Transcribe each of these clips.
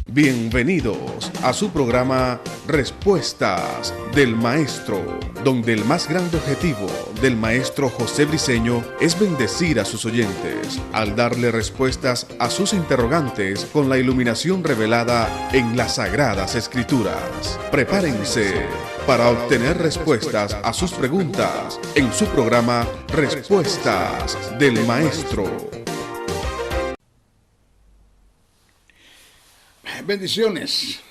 Bienvenidos a su programa Respuestas del Maestro, donde el más grande objetivo del maestro José Briceño es bendecir a sus oyentes al darle respuestas a sus interrogantes con la iluminación revelada en las Sagradas Escrituras. Prepárense para obtener respuestas a sus preguntas en su programa Respuestas del Maestro. Bendiciones.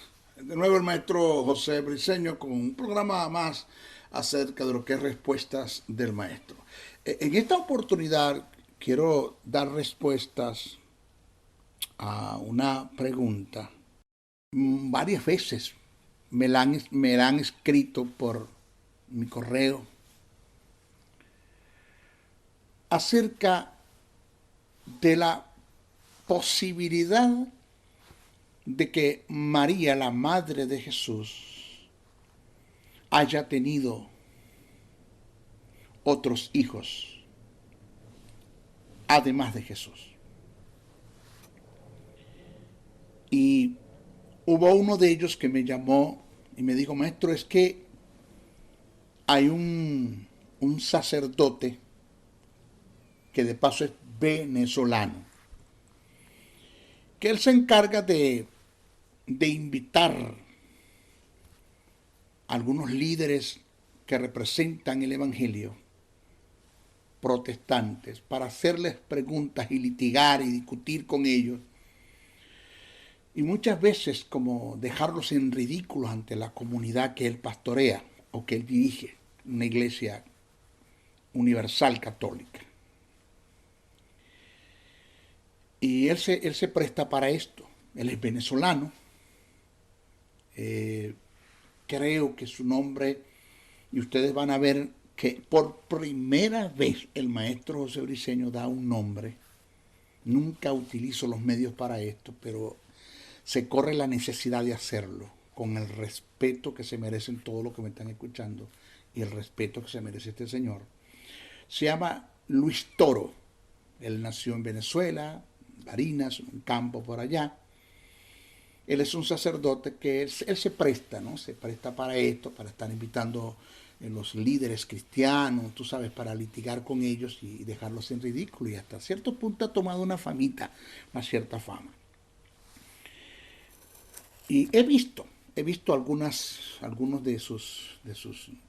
De nuevo el maestro José Briceño con un programa más acerca de lo que es Respuestas del Maestro. En esta oportunidad quiero dar respuestas a una pregunta. Varias veces me la han escrito por mi correo acerca de la posibilidad de que María, la madre de Jesús, haya tenido otros hijos, además de Jesús. Y hubo uno de ellos que me llamó y me dijo, maestro, es que hay un sacerdote que de paso es venezolano, que él se encarga de invitar a algunos líderes que representan el Evangelio, protestantes, para hacerles preguntas y litigar y discutir con ellos. Y muchas veces como dejarlos en ridículo ante la comunidad que él pastorea o que él dirige, una iglesia universal católica. Y él se presta para esto. Él es venezolano. Creo que su nombre, y ustedes van a ver que por primera vez el maestro José Briceño da un nombre. Nunca utilizo los medios para esto, pero se corre la necesidad de hacerlo con el respeto que se merecen todos los que me están escuchando y el respeto que se merece este señor. Se llama Luis Toro. Él nació en Venezuela, Barinas, un campo por allá. Él es un sacerdote que él se presta, ¿no? Se presta para esto, para estar invitando a los líderes cristianos, tú sabes, para litigar con ellos y dejarlos en ridículo. Y hasta cierto punto ha tomado una famita, una cierta fama. Y he visto algunos de sus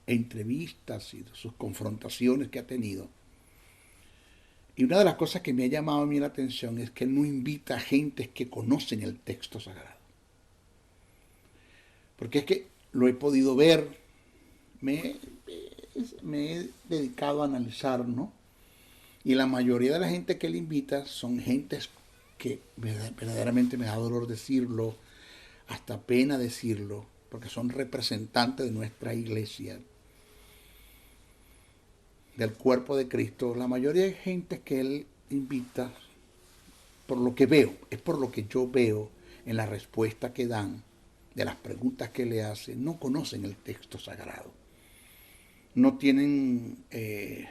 entrevistas y de sus confrontaciones que ha tenido. Y una de las cosas que me ha llamado a mí la atención es que él no invita a gentes que conocen el texto sagrado. Porque es que lo he podido ver, me he dedicado a analizar, ¿no? Y la mayoría de la gente que él invita son gentes que verdaderamente me da dolor decirlo, hasta pena decirlo, porque son representantes de nuestra iglesia, del cuerpo de Cristo. La mayoría de gente que él invita, por lo que veo, es por lo que yo veo en la respuesta que dan, de las preguntas que le hacen, no conocen el texto sagrado. No tienen, desde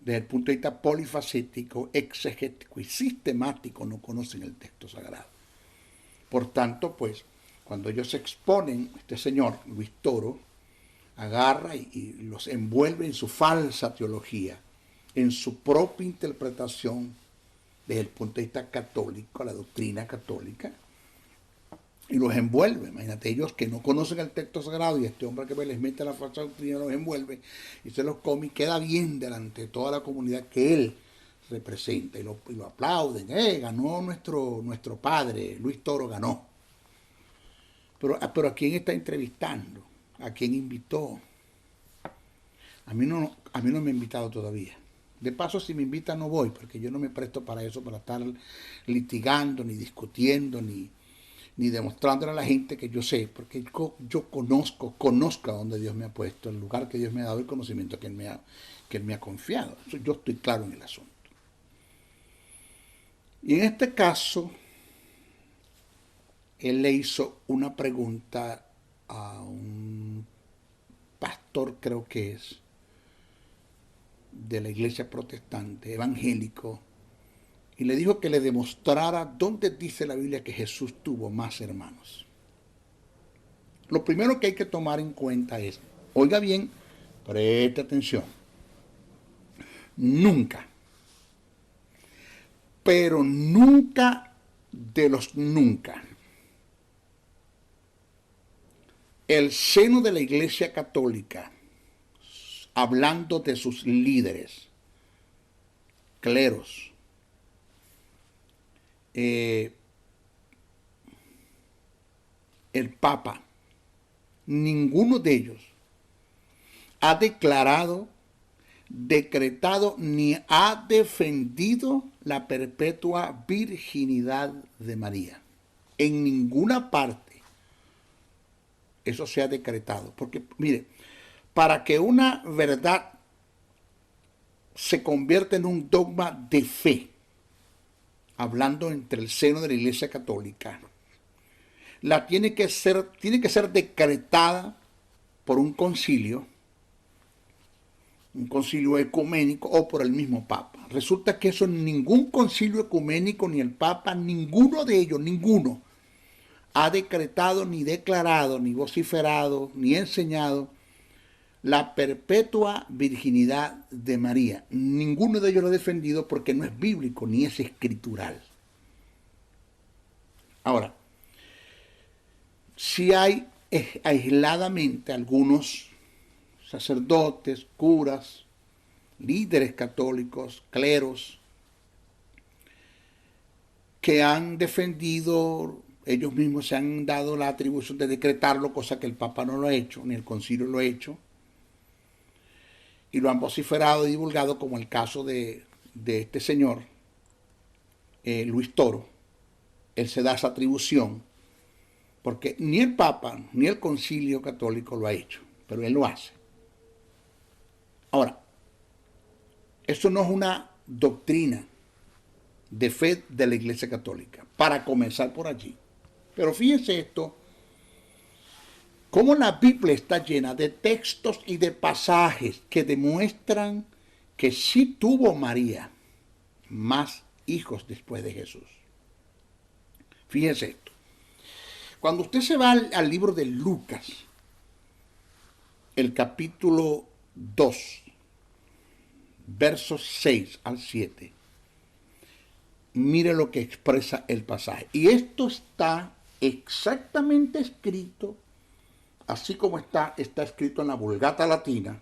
el punto de vista polifacético, exegético y sistemático, no conocen el texto sagrado. Por tanto, pues, cuando ellos se exponen, este señor, Luis Toro, agarra y los envuelve en su falsa teología, en su propia interpretación desde el punto de vista católico, la doctrina católica, y los envuelve. Imagínate, ellos que no conocen el texto sagrado y este hombre que les mete la falsa doctrina los envuelve y se los come y queda bien delante de toda la comunidad que él representa y lo aplauden. Ganó nuestro padre, Luis Toro ganó. Pero ¿a quién está entrevistando? ¿A quién invitó? A mí no me ha invitado todavía. De paso, si me invita no voy, porque yo no me presto para eso, para estar litigando, ni discutiendo, ni demostrándole a la gente que yo sé, porque yo conozco a dónde Dios me ha puesto, el lugar que Dios me ha dado, el conocimiento que Él me ha confiado. Yo estoy claro en el asunto. Y en este caso, él le hizo una pregunta a un pastor, creo que es, de la iglesia protestante, evangélico, y le dijo que le demostrara dónde dice la Biblia que Jesús tuvo más hermanos. Lo primero que hay que tomar en cuenta es, oiga bien, preste atención, nunca, pero nunca de los nunca, el seno de la Iglesia Católica, hablando de sus líderes, cleros, el Papa, ninguno de ellos ha declarado, decretado ni ha defendido la perpetua virginidad de María. En ninguna parte eso se ha decretado. Porque, mire, para que una verdad se convierta en un dogma de fe, hablando entre el seno de la Iglesia Católica, tiene que ser decretada por un concilio ecuménico o por el mismo Papa. Resulta que eso ningún concilio ecuménico ni el Papa, ninguno de ellos, ninguno, ha decretado, ni declarado, ni vociferado, ni enseñado la perpetua virginidad de María. Ninguno de ellos lo ha defendido porque no es bíblico ni es escritural. Ahora, si hay aisladamente algunos sacerdotes, curas, líderes católicos, cleros, que han defendido, ellos mismos se han dado la atribución de decretarlo, cosa que el Papa no lo ha hecho, ni el concilio lo ha hecho, y lo han vociferado y divulgado, como el caso de este señor, Luis Toro. Él se da esa atribución, porque ni el Papa ni el Concilio Católico lo ha hecho, pero él lo hace. Ahora, eso no es una doctrina de fe de la Iglesia Católica, para comenzar por allí. Pero fíjense esto, cómo la Biblia está llena de textos y de pasajes que demuestran que sí tuvo María más hijos después de Jesús. Fíjense esto. Cuando usted se va al libro de Lucas, el capítulo 2, versos 6 al 7, mire lo que expresa el pasaje. Y esto está exactamente escrito, así como está escrito en la Vulgata Latina,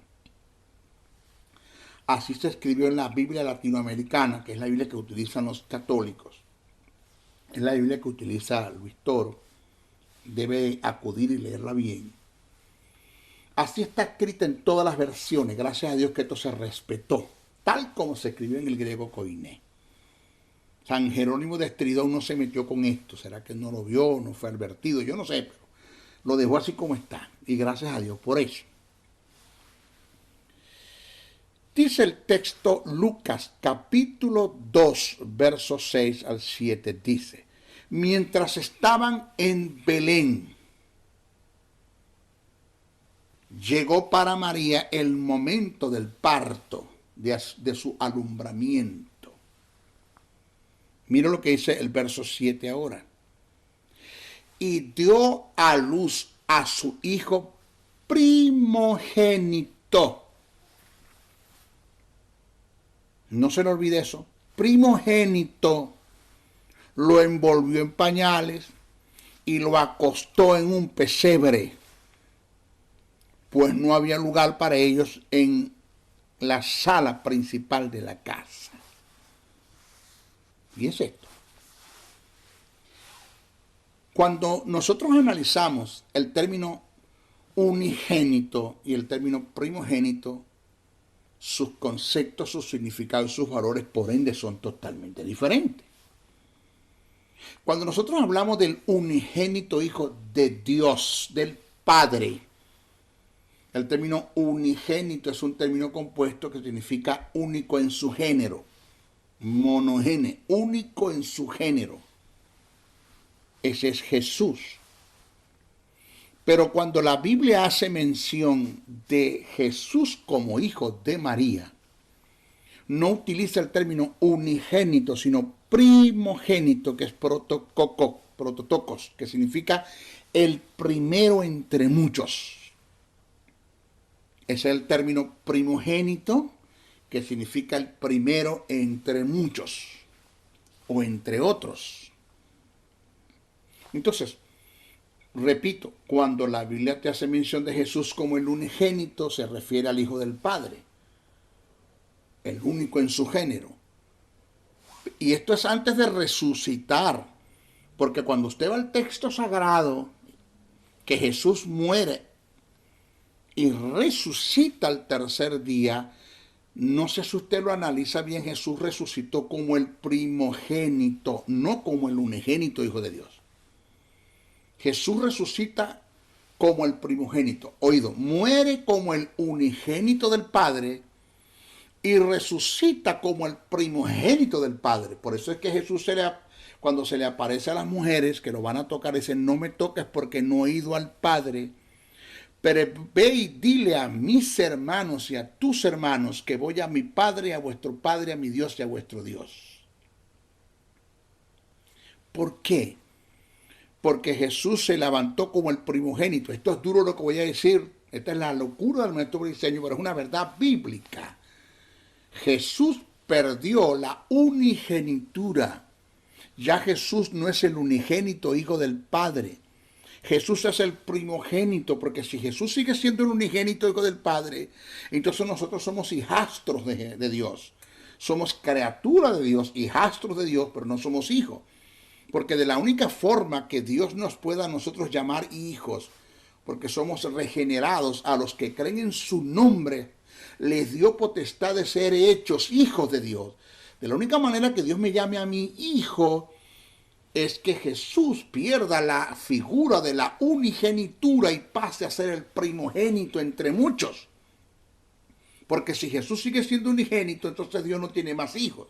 así se escribió en la Biblia latinoamericana, que es la Biblia que utilizan los católicos, es la Biblia que utiliza Luis Toro, debe acudir y leerla bien. Así está escrita en todas las versiones, gracias a Dios que esto se respetó, tal como se escribió en el griego koiné. San Jerónimo de Estridón no se metió con esto, será que no lo vio, no fue advertido, yo no sé, pero lo dejó así como está, y gracias a Dios por eso. Dice el texto Lucas capítulo 2, versos 6 al 7, dice: mientras estaban en Belén, llegó para María el momento del parto, de su alumbramiento. Mira lo que dice el verso 7 ahora. Y dio a luz a su hijo primogénito. No se le olvide eso. Primogénito. Lo envolvió en pañales y lo acostó en un pesebre, pues no había lugar para ellos en la sala principal de la casa. Y es esto. Cuando nosotros analizamos el término unigénito y el término primogénito, sus conceptos, sus significados, sus valores, por ende, son totalmente diferentes. Cuando nosotros hablamos del unigénito Hijo de Dios, del Padre, el término unigénito es un término compuesto que significa único en su género, monogene, único en su género. Ese es Jesús. Pero cuando la Biblia hace mención de Jesús como hijo de María, no utiliza el término unigénito, sino primogénito, que es prototokos, que significa el primero entre muchos. Ese es el término primogénito, que significa el primero entre muchos o entre otros. Entonces, repito, cuando la Biblia te hace mención de Jesús como el unigénito, se refiere al Hijo del Padre, el único en su género. Y esto es antes de resucitar, porque cuando usted va al texto sagrado, que Jesús muere y resucita al tercer día, no sé si usted lo analiza bien, Jesús resucitó como el primogénito, no como el unigénito Hijo de Dios. Jesús resucita como el primogénito. Oído, muere como el unigénito del Padre y resucita como el primogénito del Padre. Por eso es que Jesús cuando se le aparece a las mujeres que lo van a tocar, dicen, no me toques porque no he ido al Padre, pero ve y dile a mis hermanos y a tus hermanos que voy a mi Padre, a vuestro Padre, a mi Dios y a vuestro Dios. ¿Por qué? Porque Jesús se levantó como el primogénito. Esto es duro lo que voy a decir. Esta es la locura del maestro briseño, pero es una verdad bíblica. Jesús perdió la unigenitura. Ya Jesús no es el unigénito Hijo del Padre. Jesús es el primogénito, porque si Jesús sigue siendo el unigénito Hijo del Padre, entonces nosotros somos hijastros de Dios. Somos criaturas de Dios, hijastros de Dios, pero no somos hijos. Porque de la única forma que Dios nos pueda a nosotros llamar hijos, porque somos regenerados, a los que creen en su nombre, les dio potestad de ser hechos hijos de Dios. De la única manera que Dios me llame a mi hijo es que Jesús pierda la figura de la unigenitura y pase a ser el primogénito entre muchos. Porque si Jesús sigue siendo unigénito, entonces Dios no tiene más hijos.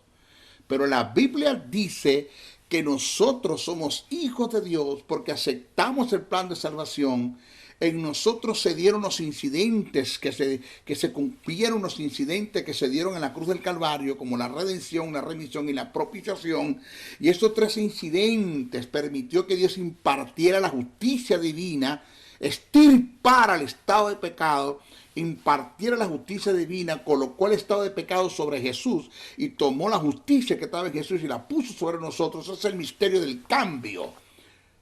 Pero la Biblia dice que nosotros somos hijos de Dios porque aceptamos el plan de salvación. En nosotros se dieron los incidentes que se cumplieron, los incidentes que se dieron en la cruz del Calvario, como la redención, la remisión y la propiciación. Y estos tres incidentes permitió que Dios impartiera la justicia divina, extirpara el estado de pecado, impartiera la justicia divina, colocó el estado de pecado sobre Jesús y tomó la justicia que estaba en Jesús y la puso sobre nosotros. Ese es el misterio del cambio.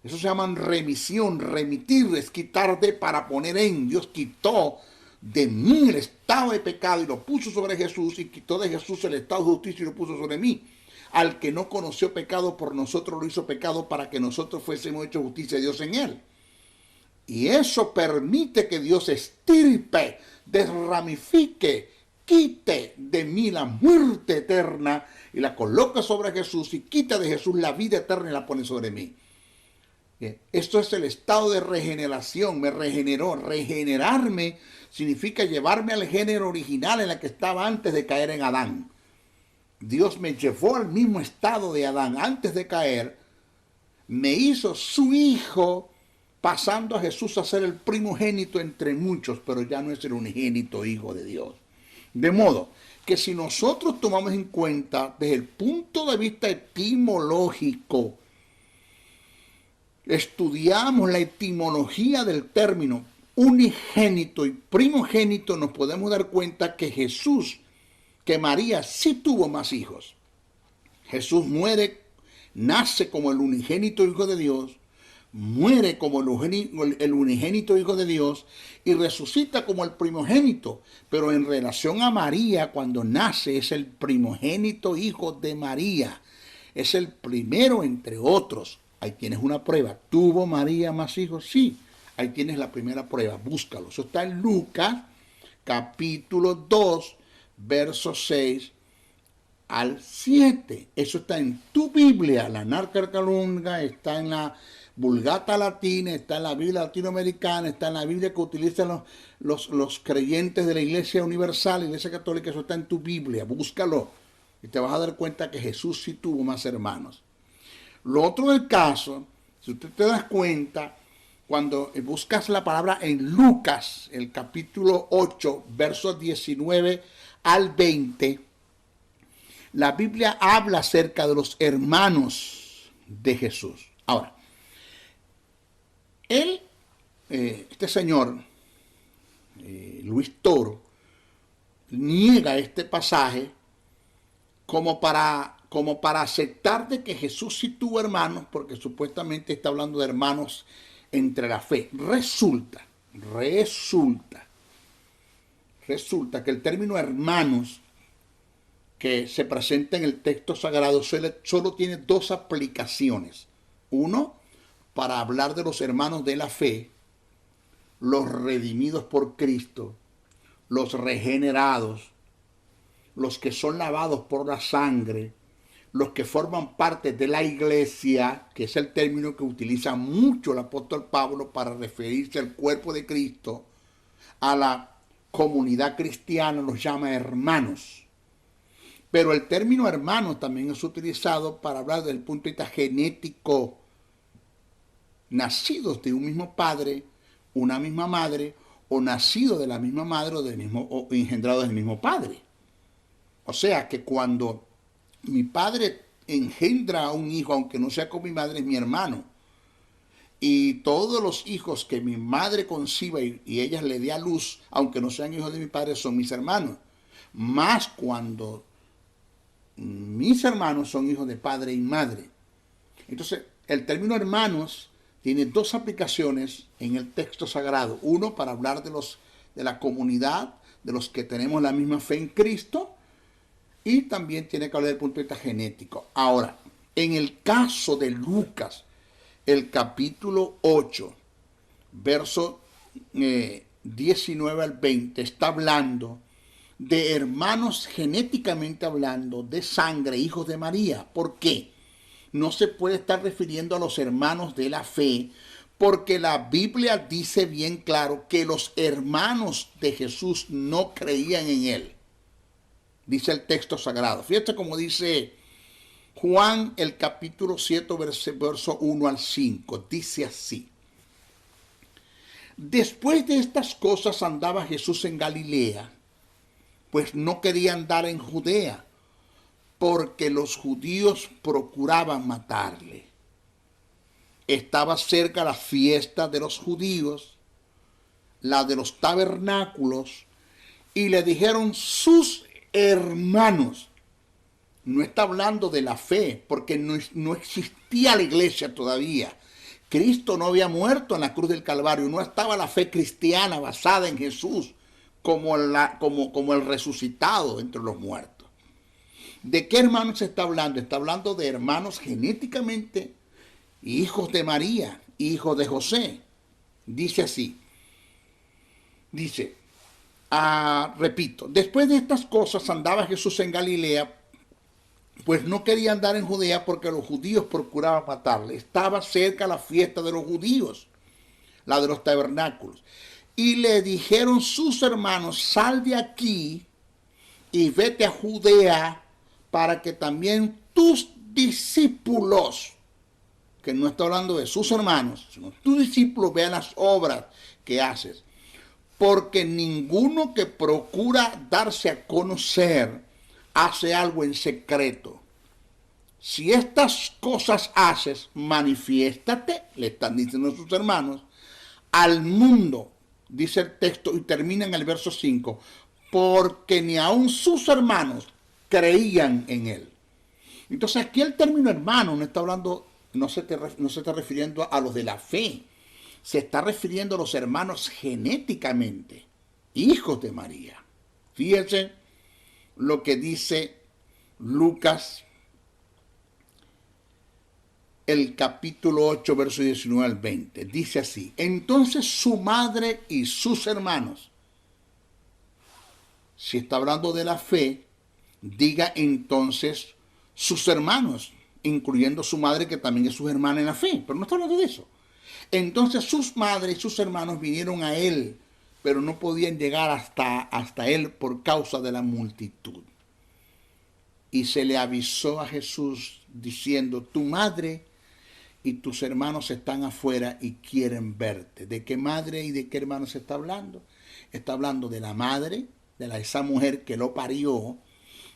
Eso se llama remisión. Remitir es quitar de para poner en. Dios quitó de mí el estado de pecado y lo puso sobre Jesús, y quitó de Jesús el estado de justicia y lo puso sobre mí. Al que no conoció pecado, por nosotros lo hizo pecado para que nosotros fuésemos hechos justicia de Dios en él. Y eso permite que Dios estirpe, desramifique, quite de mí la muerte eterna y la coloca sobre Jesús, y quita de Jesús la vida eterna y la pone sobre mí. Bien. Esto es el estado de regeneración. Me regeneró. Regenerarme significa llevarme al género original en el que estaba antes de caer en Adán. Dios me llevó al mismo estado de Adán antes de caer, me hizo su hijo, pasando a Jesús a ser el primogénito entre muchos, pero ya no es el unigénito Hijo de Dios. De modo que si nosotros tomamos en cuenta desde el punto de vista etimológico, estudiamos la etimología del término unigénito y primogénito, nos podemos dar cuenta que María sí tuvo más hijos. Jesús nace como el unigénito Hijo de Dios, muere como el unigénito Hijo de Dios y resucita como el primogénito. Pero en relación a María, cuando nace, es el primogénito Hijo de María. Es el primero entre otros. Ahí tienes una prueba. ¿Tuvo María más hijos? Sí. Ahí tienes la primera prueba. Búscalo. Eso está en Lucas, capítulo 2, versos 6 al 7. Eso está en tu Biblia. La Narca Calunga está en la Vulgata Latina, está en la Biblia latinoamericana, está en la Biblia que utilizan los creyentes de la Iglesia Universal, la Iglesia Católica. Eso está en tu Biblia. Búscalo y te vas a dar cuenta que Jesús sí tuvo más hermanos. Lo otro del caso, si usted te das cuenta, cuando buscas la palabra en Lucas, el capítulo 8, versos 19 al 20, la Biblia habla acerca de los hermanos de Jesús. Ahora, este señor, Luis Toro, niega este pasaje como para aceptar de que Jesús sí tuvo hermanos, porque supuestamente está hablando de hermanos entre la fe. Resulta que el término hermanos que se presenta en el texto sagrado solo tiene dos aplicaciones. Uno, para hablar de los hermanos de la fe, los redimidos por Cristo, los regenerados, los que son lavados por la sangre, los que forman parte de la iglesia, que es el término que utiliza mucho el apóstol Pablo para referirse al cuerpo de Cristo, a la comunidad cristiana los llama hermanos. Pero el término hermanos también es utilizado para hablar desde el punto de vista genético, nacidos de un mismo padre, una misma madre, o nacidos de la misma madre o engendrados del mismo padre. O sea que cuando mi padre engendra a un hijo, aunque no sea con mi madre, es mi hermano. Y todos los hijos que mi madre conciba y ellas le dé a luz, aunque no sean hijos de mi padre, son mis hermanos. Más cuando mis hermanos son hijos de padre y madre. Entonces, el término hermanos tiene dos aplicaciones en el texto sagrado. Uno, para hablar de la comunidad, de los que tenemos la misma fe en Cristo, y también tiene que hablar del punto de vista genético. Ahora, en el caso de Lucas, el capítulo 8, verso 19 al 20, está hablando de hermanos genéticamente hablando, de sangre, hijos de María. ¿Por qué? No se puede estar refiriendo a los hermanos de la fe, porque la Biblia dice bien claro que los hermanos de Jesús no creían en él. Dice el texto sagrado. Fíjate cómo dice Juan el capítulo 7, verso 1 al 5. Dice así. Después de estas cosas andaba Jesús en Galilea, pues no quería andar en Judea, porque los judíos procuraban matarle. Estaba cerca la fiesta de los judíos, la de los tabernáculos, y le dijeron sus hermanos. No está hablando de la fe, porque no existía la iglesia todavía. Cristo no había muerto en la cruz del Calvario, no estaba la fe cristiana basada en Jesús como el resucitado entre los muertos. ¿De qué hermanos se está hablando? Está hablando de hermanos genéticamente, hijos de María, hijos de José. Dice así, repito, después de estas cosas andaba Jesús en Galilea, pues no quería andar en Judea porque los judíos procuraban matarle. Estaba cerca la fiesta de los judíos, la de los tabernáculos. Y le dijeron sus hermanos, sal de aquí y vete a Judea para que también tus discípulos, que no está hablando de sus hermanos, sino tus discípulos, vean las obras que haces. Porque ninguno que procura darse a conocer hace algo en secreto. Si estas cosas haces, manifiéstate, le están diciendo a sus hermanos, al mundo, dice el texto, y termina en el verso 5, porque ni aun sus hermanos creían en él. Entonces aquí el término hermano no está hablando, no se está refiriendo a los de la fe, se está refiriendo a los hermanos genéticamente, hijos de María. Fíjense lo que dice Lucas, el capítulo 8, verso 19 al 20. Dice así, entonces su madre y sus hermanos, si está hablando de la fe, diga entonces sus hermanos, incluyendo su madre que también es su hermana en la fe, pero no está hablando de eso. Entonces sus madres y sus hermanos vinieron a él, pero no podían llegar hasta él por causa de la multitud. Y se le avisó a Jesús diciendo, tu madre y tus hermanos están afuera y quieren verte. ¿De qué madre y de qué hermanos se está hablando? Está hablando de la madre, esa mujer que lo parió,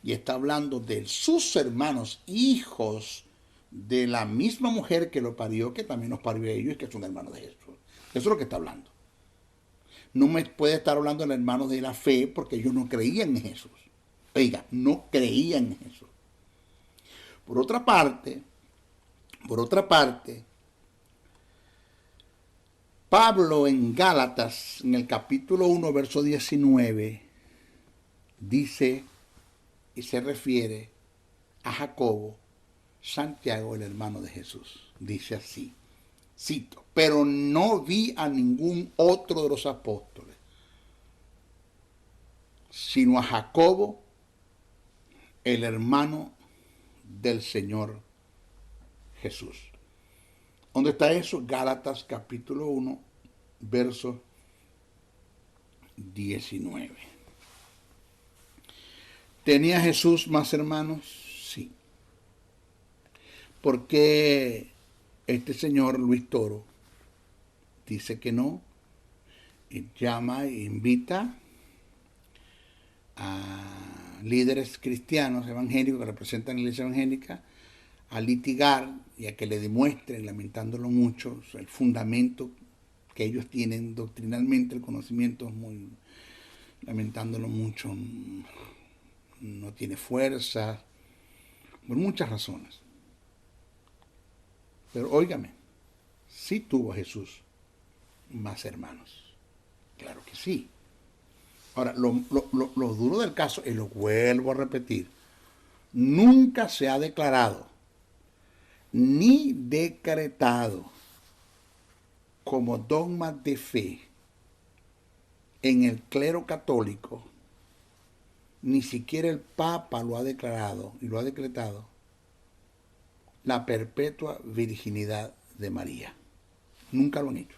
y está hablando de sus hermanos, hijos de la misma mujer que lo parió, que también los parió a ellos y que son hermanos de Jesús. Eso es lo que está hablando. No me puede estar hablando del hermano de la fe porque ellos no creían en Jesús. Oiga, no creían en Jesús. Por otra parte, Pablo en Gálatas, en el capítulo 1, verso 19, dice y se refiere a Jacobo, Santiago, el hermano de Jesús. Dice así, cito, pero no vi a ningún otro de los apóstoles, sino a Jacobo, el hermano del Señor Jesús. ¿Dónde está eso? Gálatas capítulo 1, verso 19. ¿Tenía Jesús más hermanos? Sí. ¿Por qué este señor Luis Toro dice que no? Y llama e invita a líderes cristianos evangélicos que representan la iglesia evangélica a litigar y a que le demuestren, lamentándolo mucho, el fundamento que ellos tienen doctrinalmente, el conocimiento es muy, lamentándolo mucho, no tiene fuerza, por muchas razones. Pero óigame, sí tuvo Jesús más hermanos, claro que sí. Ahora, lo duro del caso, y lo vuelvo a repetir, nunca se ha declarado ni decretado como dogma de fe en el clero católico, ni siquiera el Papa lo ha declarado y lo ha decretado, la perpetua virginidad de María. Nunca lo han hecho.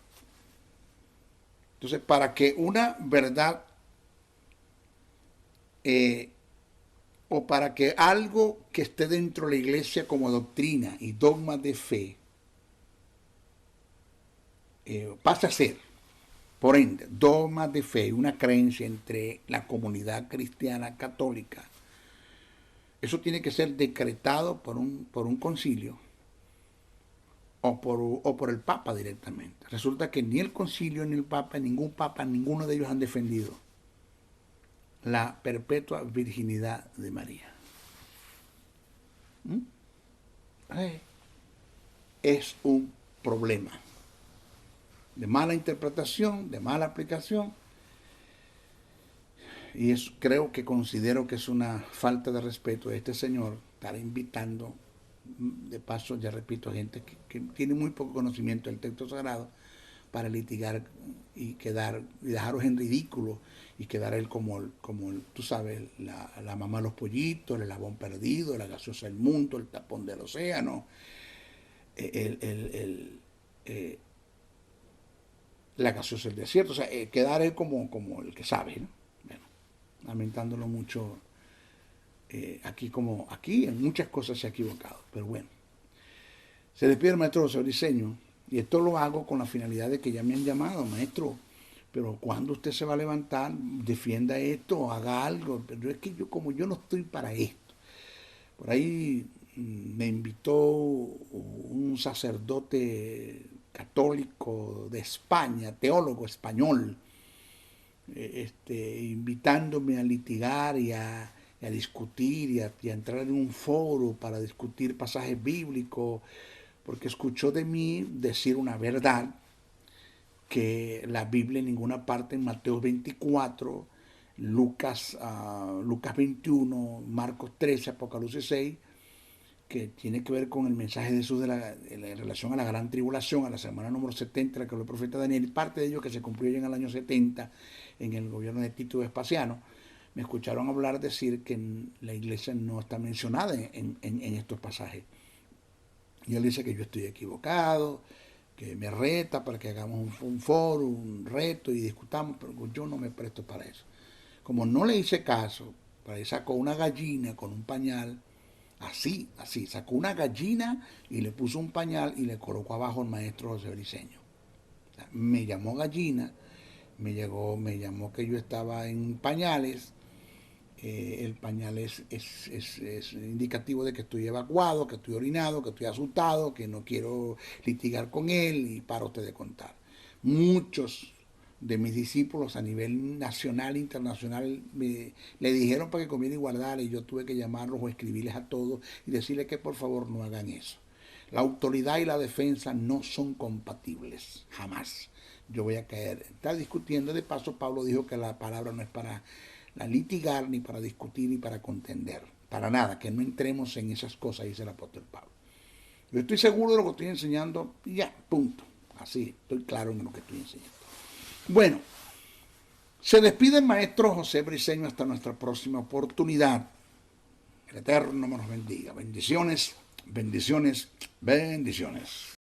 Entonces, para que una verdad o para que algo que esté dentro de la iglesia como doctrina y dogma de fe pase a ser, por ende, dogma de fe, una creencia entre la comunidad cristiana católica, eso tiene que ser decretado por un concilio o por el Papa directamente. Resulta que ni el concilio ni el Papa, ninguno de ellos han defendido la perpetua virginidad de María. Es un problema de mala interpretación, de mala aplicación, y considero que es una falta de respeto de este señor estar invitando, de paso, ya repito, gente que tiene muy poco conocimiento del texto sagrado para litigar y dejaros en ridículo y quedar él como tú sabes, la mamá de los pollitos, el eslabón perdido, la gaseosa del mundo, el tapón del océano, la gaseosa del desierto, o sea, quedar él como el que sabe, ¿no? Bueno, lamentándolo mucho, aquí en muchas cosas se ha equivocado, pero bueno. Se despide el maestro José Briceño, y esto lo hago con la finalidad de que ya me han llamado, maestro, pero cuando usted se va a levantar, defienda esto, haga algo. Pero es que como yo no estoy para esto. Por ahí me invitó un sacerdote católico de España, teólogo español, invitándome a litigar y a discutir y a entrar en un foro para discutir pasajes bíblicos, porque escuchó de mí decir una verdad, que la Biblia en ninguna parte, en Mateo 24, Lucas 21, Marcos 13, Apocalipsis 6, que tiene que ver con el mensaje de Jesús en relación a la gran tribulación, a la semana número 70, la que habló el profeta Daniel, y parte de ello que se cumplió ya en el año 70, en el gobierno de Tito Vespasiano. Me escucharon hablar decir que la iglesia no está mencionada en estos pasajes. Y él dice que yo estoy equivocado, que me reta para que hagamos un foro, un reto y discutamos, pero yo no me presto para eso. Como no le hice caso, para ahí sacó una gallina con un pañal, así, sacó una gallina y le puso un pañal y le colocó abajo el maestro José Briceño. O sea, me llamó gallina, me llamó que yo estaba en pañales, el pañal es indicativo de que estoy evacuado, que estoy orinado, que estoy asustado, que no quiero litigar con él y para usted de contar. Muchos de mis discípulos a nivel nacional e internacional le dijeron para que comiera y guardara, y yo tuve que llamarlos o escribirles a todos y decirles que por favor no hagan eso. La autoridad y la defensa no son compatibles, jamás. Yo voy a caer. Está discutiendo, de paso Pablo dijo que la palabra no es para litigar, ni para discutir, ni para contender. Para nada, que no entremos en esas cosas, dice el apóstol Pablo. Yo estoy seguro de lo que estoy enseñando y ya, punto. Así, estoy claro en lo que estoy enseñando. Bueno, se despide el maestro José Briceño hasta nuestra próxima oportunidad. El Eterno nos bendiga. Bendiciones, bendiciones, bendiciones.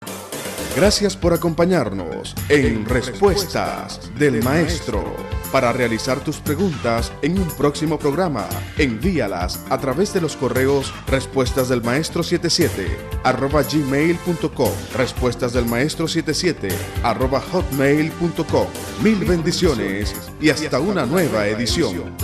Gracias por acompañarnos en Respuestas del Maestro. Para realizar tus preguntas en un próximo programa, envíalas a través de los correos respuestasdelmaestro77@gmail.com, respuestasdelmaestro77@hotmail.com. Mil bendiciones y hasta una nueva edición.